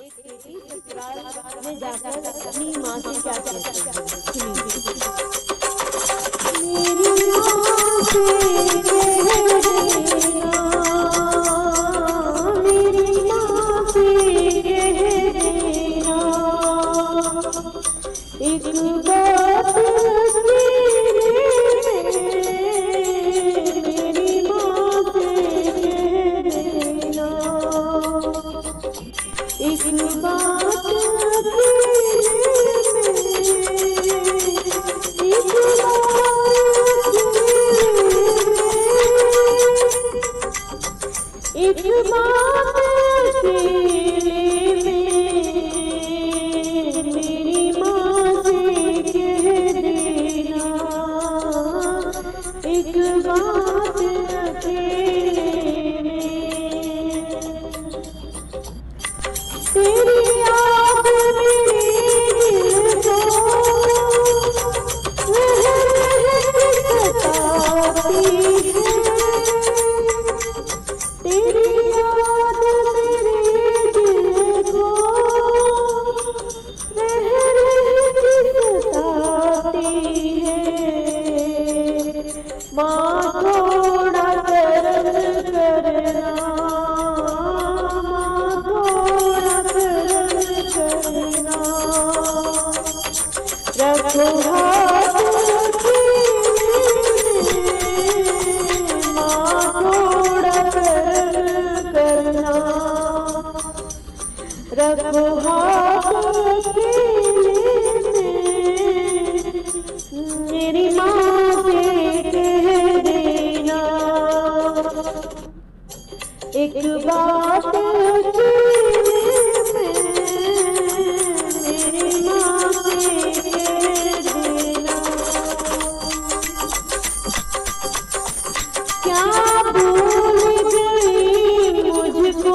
एक बेटी ससुराल में जाकर अपनी माँ से क्या कहती है, सुनिए। मेरी माँ से कह देना, मेरी माँ से कह देना, एक बात मेरी माँ से कह देना, एक बात एक बात मेरी माँ से कह देना, एक बात अकेले में, तेरी याद मेरे दिल को सताती है, तेरी याद मेरे दिल को सताती है। माँ थोड़ा करम करना, माँ थोड़ा करम करना, रखो हाथ रखो हाथ मेरी माँ से कह देना, एक बात मेरी माँ से कह देना। क्या भूल गई मुझको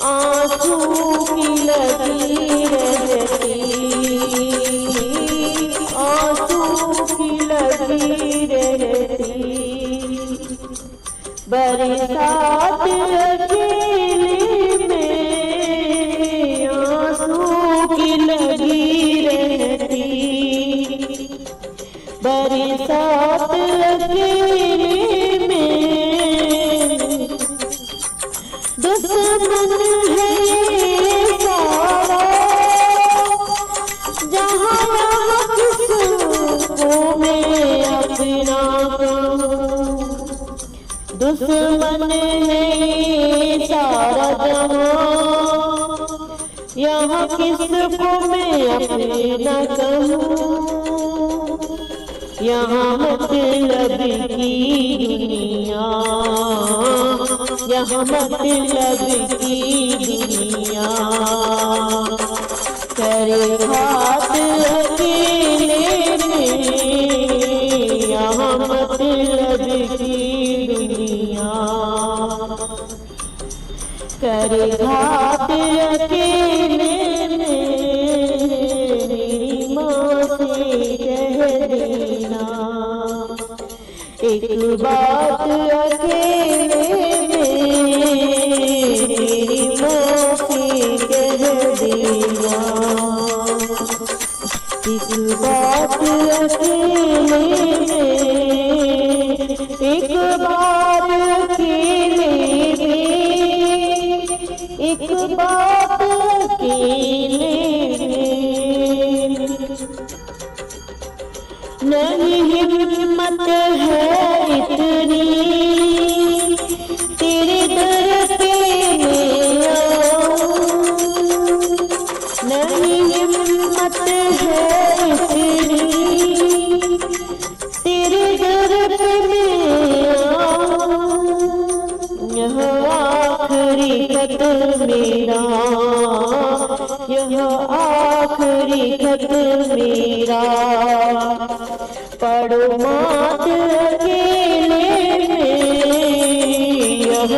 आंसू की लगी रहती, आंसू की लगी रहती, बरसात अकेले में आंसू की लगी रहती, बरसात अकेले में, दुश्मन है सारा जहाँ यहाँ किसको मैं अपना कहूँ, दुश्मन है सारा जहाँ यहाँ किसको मैं अपना कहूँ, यहाँ मतलब की दुनिया, यहाँ मतलब की दुनिया, करे हाथ अकेले में, यहाँ मतलब की दुनिया, करे हाथ अकेले में, मेरी माँ से कह देना, एक बात अकेले में, मेरी माँ से कह देना, एक बात अकेले में, एक बात अकेले में, एक बात अकेले में, नहीं हिम्मत है इतनी तेरे दर पे मैं आऊं, नहीं हिम्मत है इतनी तेरे दर पे मैं आऊं, यह आखिरी खत मेरा, यह आखिरी खत मेरा, पढ़ो मात अकेले में, यह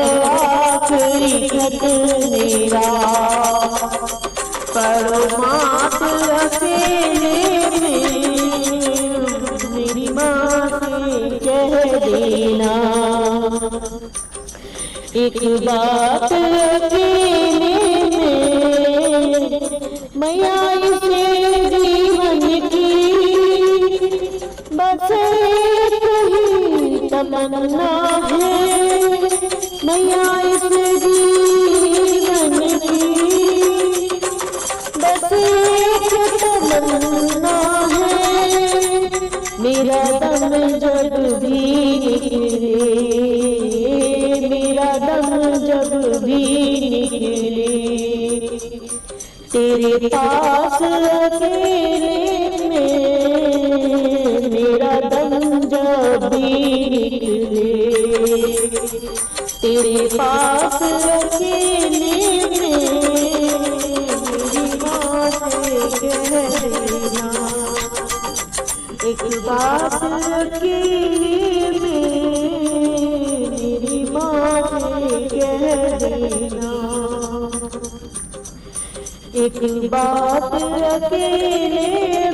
आखिरी खत मेरा, पढ़ो मात अकेले में, मेरी माँ से कह देना एक बात अकेले में, मैया इसे जीवन की बस एक ही तमन्ना है, मैया इस जीवन की बस एक तमन्ना है, मेरा दम जब भी निकले, मेरा दम जब भी निकले, तेरे पास अकेले में, मेरा दम जब भी निकले, तेरे पास अकेले में, मेरी माँ से कह देना एक बात अकेले में, मेरी माँ से कह देना एक बात अकेले